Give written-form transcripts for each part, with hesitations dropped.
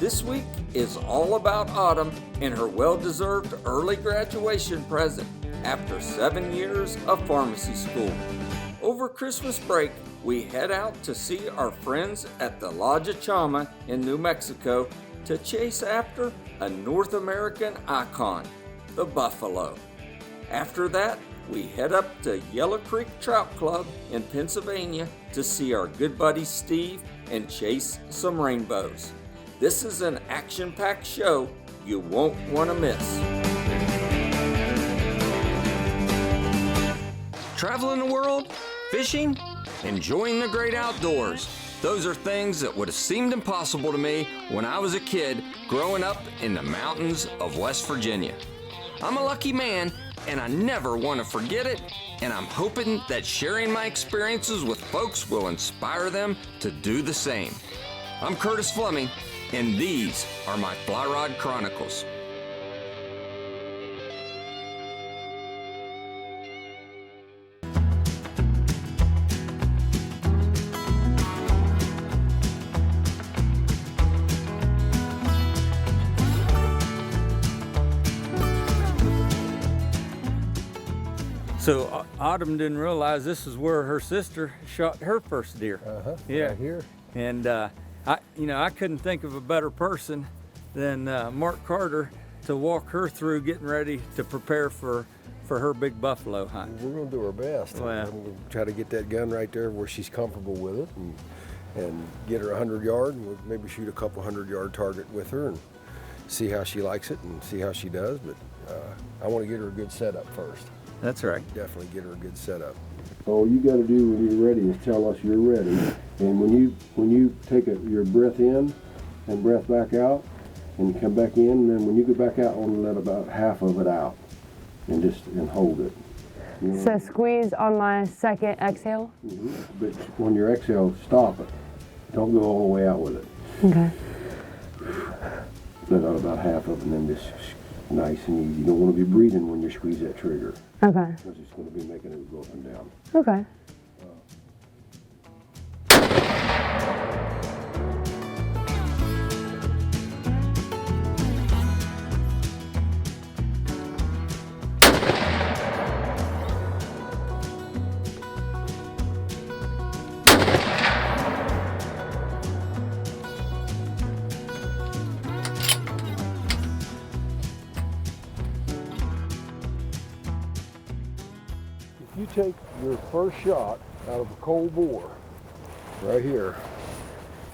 This week is all about Autumn and her well-deserved early graduation present after 7 years of pharmacy school. Over Christmas break, we head out to see our friends at the La Chama in New Mexico to chase after a North American icon, the buffalo. After that, we head up to Yellow Creek Trout Club in Pennsylvania to see our good buddy Steve and chase some rainbows. This is an action-packed show you won't want to miss. Traveling the world, fishing, enjoying the great outdoors. Those are things that would have seemed impossible to me when I was a kid growing up in the mountains of West Virginia. I'm a lucky man, and I never want to forget it, and I'm hoping that sharing my experiences with folks will inspire them to do the same. I'm Curtis Fleming, and these are my Fly Rod Chronicles. So Autumn didn't realize this is where her sister shot her first deer. Yeah, right here. And I couldn't think of a better person than Mark Carter to walk her through getting ready to prepare for her big buffalo hunt. We're going to do our best. Well, We'll try to get that gun right there where she's comfortable with it, and get her 100 yard, and we'll maybe shoot a couple 100-yard target with her and see how she likes it and see how she does. But I want to get her a good setup first. That's right. Definitely get her a good setup. All you got to do when you're ready is tell us you're ready. And when you take your breath in and breath back out and come back in, and then when you go back out, only let about half of it out and hold it. You know? So squeeze on my second exhale? Mm-hmm. But when you exhale, stop it. Don't go all the way out with it. Okay. Let out about half of it, and then just nice and easy. You don't want to be breathing when you squeeze that trigger. Okay. Because it's going to be making it go up and down. Okay. If you take your first shot out of a cold bore, right here,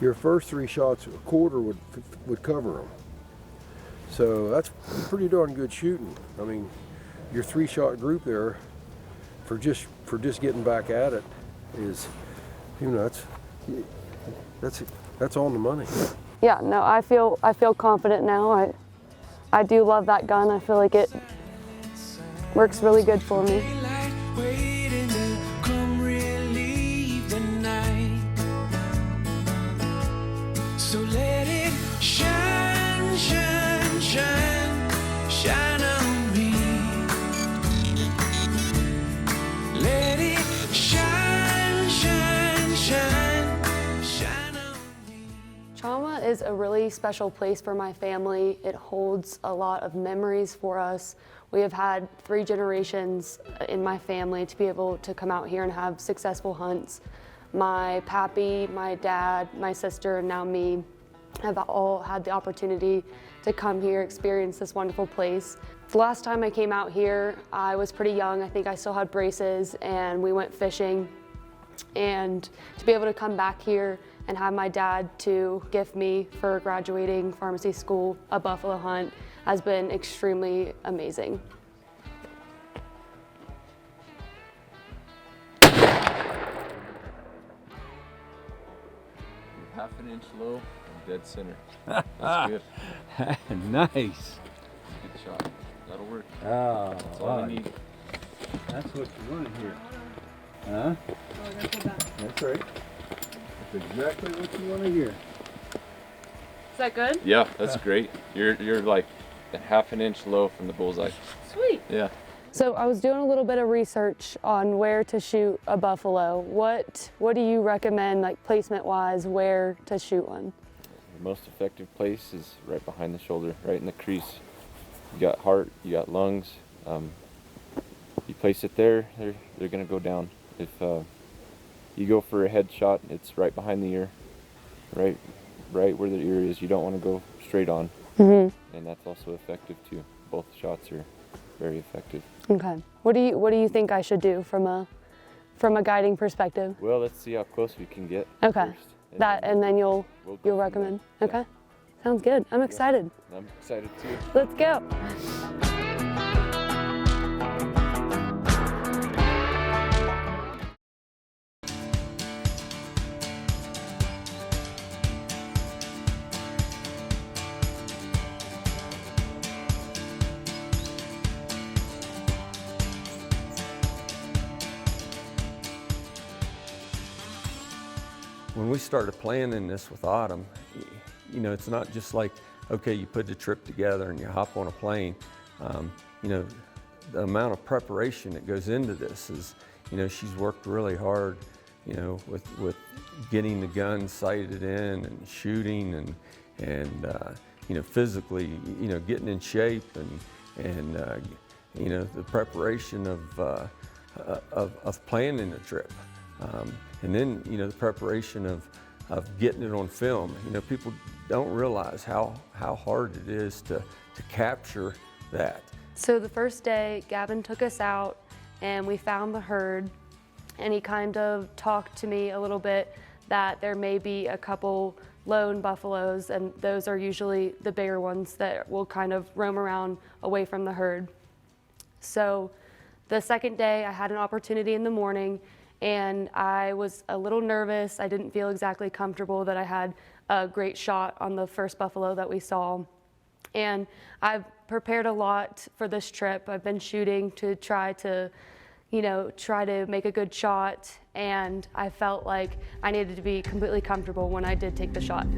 your first 3 shots, a quarter would cover them. So that's pretty darn good shooting. I mean, your 3-shot group there, for just getting back at it, is, that's on the money. Yeah, no, I feel confident now. I do love that gun. I feel like it works really good for me. Waiting to come relieve the night. So let it shine, shine, shine, shine on me. Let it shine, shine, shine, shine on me. Chama is a really special place for my family. It holds a lot of memories for us. We have had 3 generations in my family to be able to come out here and have successful hunts. My pappy, my dad, my sister, and now me have all had the opportunity to come here, experience this wonderful place. The last time I came out here, I was pretty young. I think I still had braces, and we went fishing. And to be able to come back here and have my dad to gift me for graduating pharmacy school a buffalo hunt has been extremely amazing. Half an inch low and dead center. That's good. Nice. Good shot. That'll work. Oh, That's all I need. That's what you want to hear. Huh? That's right. That's exactly what you want to hear. Is that good? Yeah, that's great. You're like a half an inch low from the bullseye. Sweet. Yeah. So I was doing a little bit of research on where to shoot a buffalo. What do you recommend, like placement wise, where to shoot one? The most effective place is right behind the shoulder, right in the crease. You got heart, you got lungs. You place it there, they're gonna go down. If you go for a head shot, it's right behind the ear, right where the ear is. You don't want to go straight on, and that's also effective too. Both shots are very effective. Okay. What do you think I should do from a guiding perspective? Well, let's see how close we can get. Okay. First, And then you'll go from recommend. there. Okay. Sounds good. I'm excited. I'm excited too. Let's go. When we started planning this with Autumn, you know, it's not just like, okay, you put the trip together and you hop on a plane. You know, the amount of preparation that goes into this is, you know, she's worked really hard, you know, with getting the gun sighted in and shooting and you know, physically, you know, getting in shape and you know, the preparation of planning the trip. And then, you know, the preparation of getting it on film. You know, people don't realize how hard it is to capture that. So the first day, Gavin took us out and we found the herd, and he kind of talked to me a little bit that there may be a couple lone buffaloes, and those are usually the bigger ones that will kind of roam around away from the herd. So the second day, I had an opportunity in the morning, and I was a little nervous. I didn't feel exactly comfortable that I had a great shot on the first buffalo that we saw. And I've prepared a lot for this trip. I've been shooting to try to make a good shot, and I felt like I needed to be completely comfortable when I did take the shot.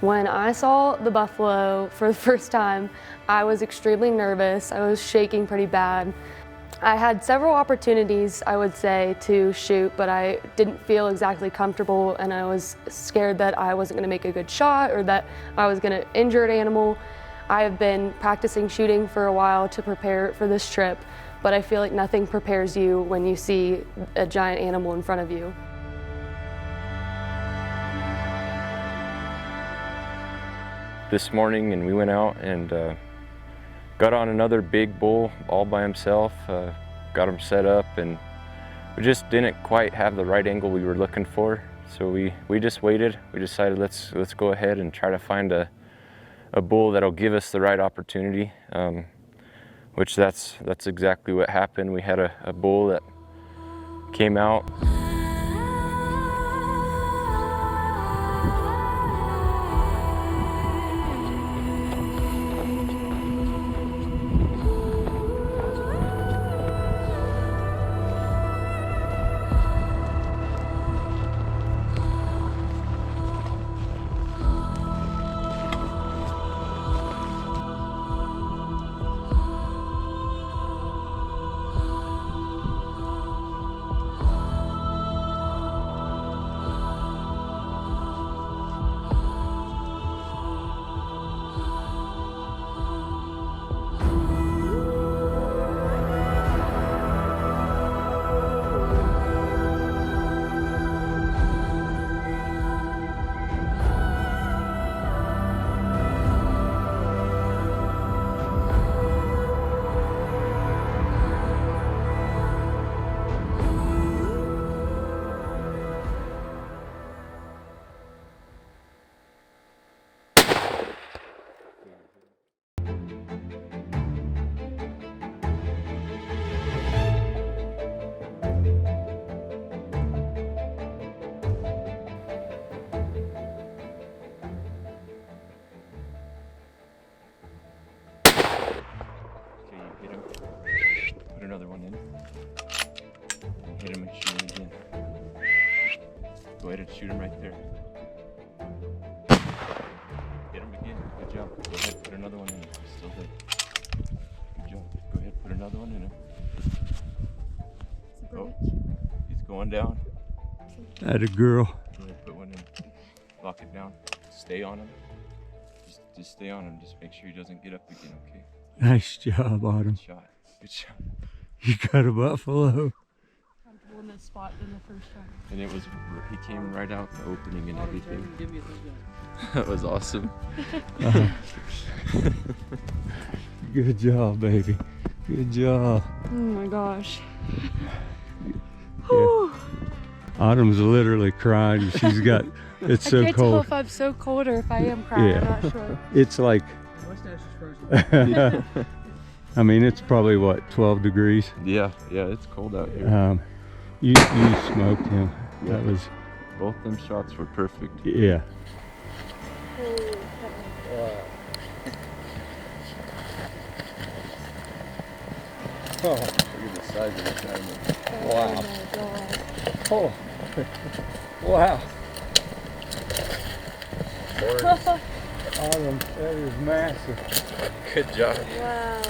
When I saw the buffalo for the first time, I was extremely nervous. I was shaking pretty bad. I had several opportunities, I would say, to shoot, but I didn't feel exactly comfortable, and I was scared that I wasn't going to make a good shot or that I was going to injure an animal. I have been practicing shooting for a while to prepare for this trip, but I feel like nothing prepares you when you see a giant animal in front of you. This morning, and we went out and got on another big bull all by himself, got him set up, and we just didn't quite have the right angle we were looking for. So we just waited. We decided let's go ahead and try to find a bull that'll give us the right opportunity, which that's exactly what happened. We had a bull that came out. Shoot him right there. Hit him again. Good job. Go ahead, put another one in him. He's still there. Good job. Go ahead, put another one in him. Oh, he's going down. That a girl. Go ahead, put one in. Lock it down. Stay on him. Just stay on him. Just make sure he doesn't get up again, okay? Nice job, Autumn. Good shot. Good shot. You got a buffalo. In this spot in the first time. And it was, he came right out the opening and everything. That was awesome. Good job, baby. Good job. Oh my gosh. Yeah. Autumn's literally crying. She's got, it's so I can't tell cold. if I'm so cold or if I am crying. Yeah. I'm not sure. It's like, I mean, it's probably what, 12 degrees? Yeah, it's cold out here. You smoked him. Yeah. That was, Both them shots were perfect. yeah. Oh, Look at the size of this animal. wow. Oh Oh, wow. Autumn, that is massive. Good job. Wow.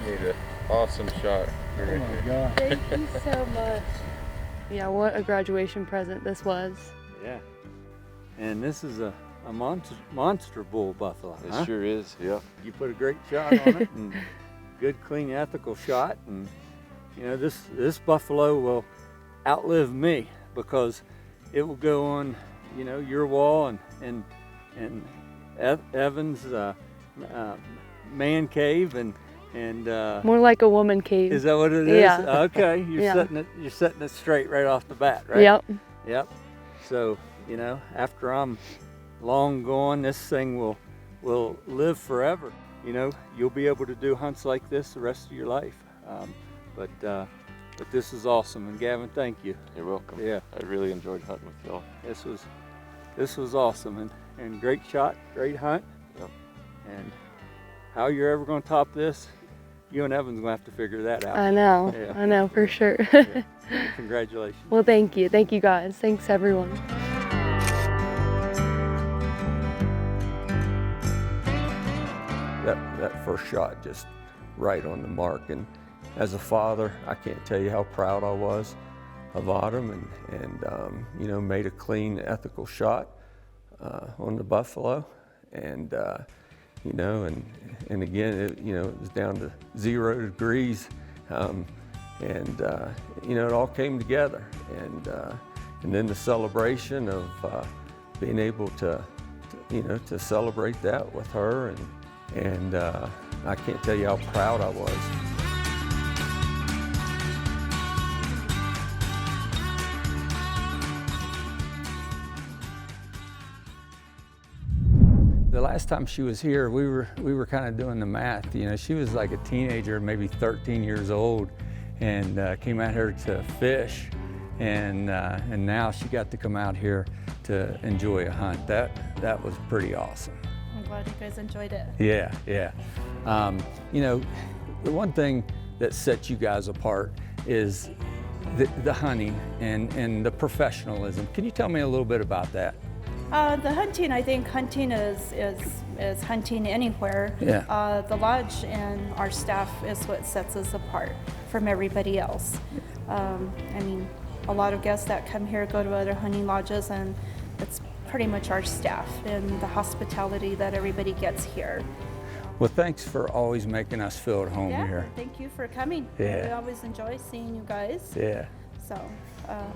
Made an awesome shot. Oh my God. Thank you so much. Yeah, what a graduation present this was. Yeah. And this is a monster bull buffalo. It Huh? sure is, yeah. You put a great shot on it, and good, clean, ethical shot. And you know, this buffalo will outlive me because it will go on, you know, your wall and Evan's man cave and More like a woman cave. is that what it is? Yeah. Okay, Yeah. you're setting it straight right off the bat, right? Yep. Yep. So, you know, after I'm long gone, this thing will live forever. You know, you'll be able to do hunts like this the rest of your life. But this is awesome. And Gavin, thank you. You're welcome. Yeah. I really enjoyed hunting with y'all. This was awesome and great shot, great hunt. Yep. And how you're ever going to top this, you and Evan's going to have to figure that out. I know. Yeah. I know for sure. Yeah. Congratulations. Well, thank you. Thank you guys. Thanks everyone. That first shot just right on the mark. And as a father, I can't tell you how proud I was of Autumn and you know, made a clean, ethical shot on the buffalo. And you know, and again, you know, it was down to 0 degrees. And you know, it all came together. And then the celebration of being able to, you know, to celebrate that with her. And I can't tell you how proud I was. The last time she was here, we were kind of doing the math. You know, she was like a teenager, maybe 13 years old, and came out here to fish. And now she got to come out here to enjoy a hunt. That was pretty awesome. I'm glad you guys enjoyed it. Yeah. You know, the one thing that sets you guys apart is the hunting and the professionalism. Can you tell me a little bit about that? The hunting, I think hunting is hunting anywhere. Yeah. The lodge and our staff is what sets us apart from everybody else. I mean, a lot of guests that come here go to other hunting lodges, and it's pretty much our staff and the hospitality that everybody gets here. Well, thanks for always making us feel at home Yeah, here. thank you for coming. Yeah. We always enjoy seeing you guys. Yeah. So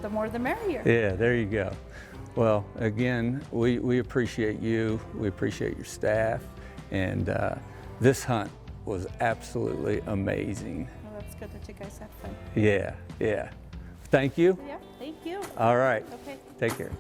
the more the merrier. Yeah, there you go. Well, again, we appreciate you. We appreciate your staff. And this hunt was absolutely amazing. Well, that's good that you guys had fun. Yeah. Thank you. Yeah, thank you. All right. Okay. Take care.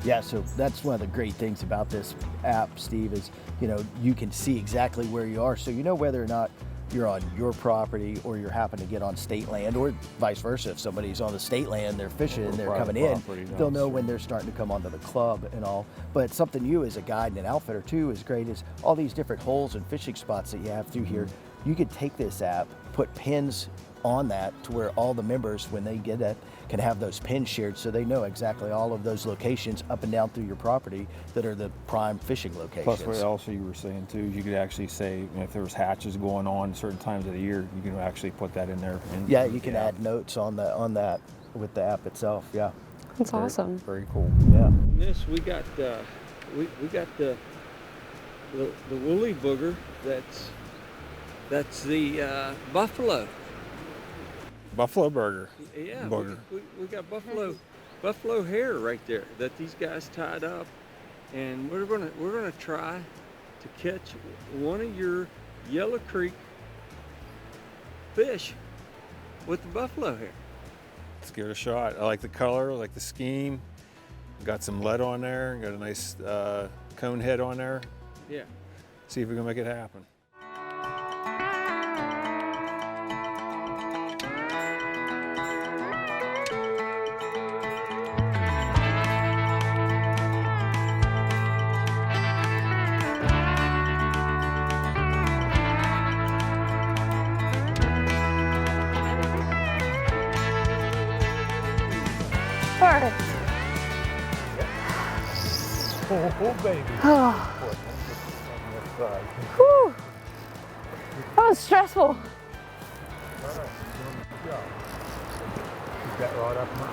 Yeah, so that's one of the great things about this app, Steve, is, you know, you can see exactly where you are. So you know whether or not you're on your property or you're happen to get on state land, or vice versa. If somebody's on the state land, they're fishing and they're coming in, they'll know when they're starting to come onto the club and all. But something you as a guide and an outfitter too is great is all these different holes and fishing spots that you have through here. You could take this app, put pins on that to where all the members, when they get it, can have those pins shared so they know exactly all of those locations up and down through your property that are the prime fishing locations. Plus what also you were saying too, is you could actually say, you know, if there was hatches going on certain times of the year, you can actually put that in there. And, yeah, you can add notes on that with the app itself. Yeah, That's awesome. Very cool. yeah. In this we got we got the woolly booger. That's the buffalo. Buffalo burger. Yeah, Booger. we got buffalo hair right there that these guys tied up, and we're gonna try to catch one of your Yellow Creek fish with the buffalo hair. Let's give it a shot. I like the color, I like the scheme. Got some lead on there, got a nice cone head on there. Yeah. See if we can make it happen. Perfect. Oh, baby. Oh. Whew. That was stressful. Keep that rod up now.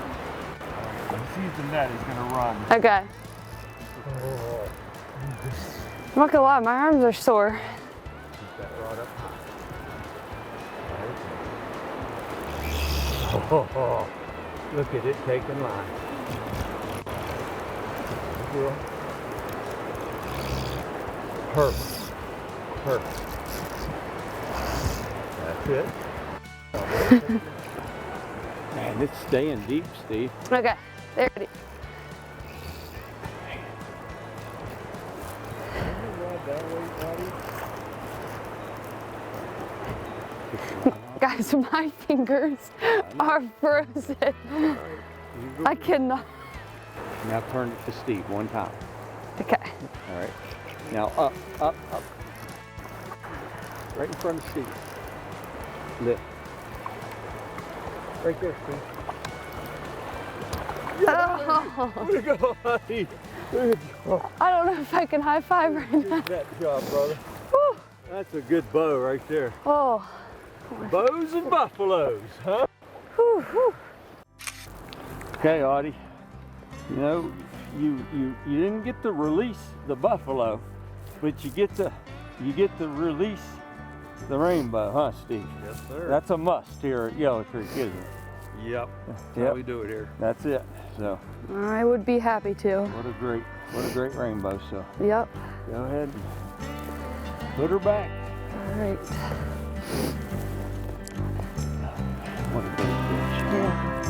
When he sees the net, he's gonna run. Okay. Oh, I'm not gonna lie, my arms are sore. keep that rod up now. Oh, look at it taking line. Good. Perfect. Perfect. That's it. Man, it's staying deep, Steve. Okay, there it is. Guys, my fingers are frozen. I cannot. Now turn it to Steve one time. Okay. All right. Now up, up, up. Right in front of Steve. Lift. Right there, Steve. Oh, Way to go, buddy. I don't know if I can high five right now. That job, brother. Whew. That's a good bow right there. Oh. Bows and buffaloes, huh? Whew, whew. Okay, Audie. You know, you didn't get to release the buffalo, but you get to release the rainbow, huh, Steve? Yes, sir. That's a must here at Yellow Creek, isn't it? Yep. Yep. How we do it here. That's it. So I would be happy to. what a great rainbow. So Yep. go ahead and put her back. All right. What a great fish. Yeah.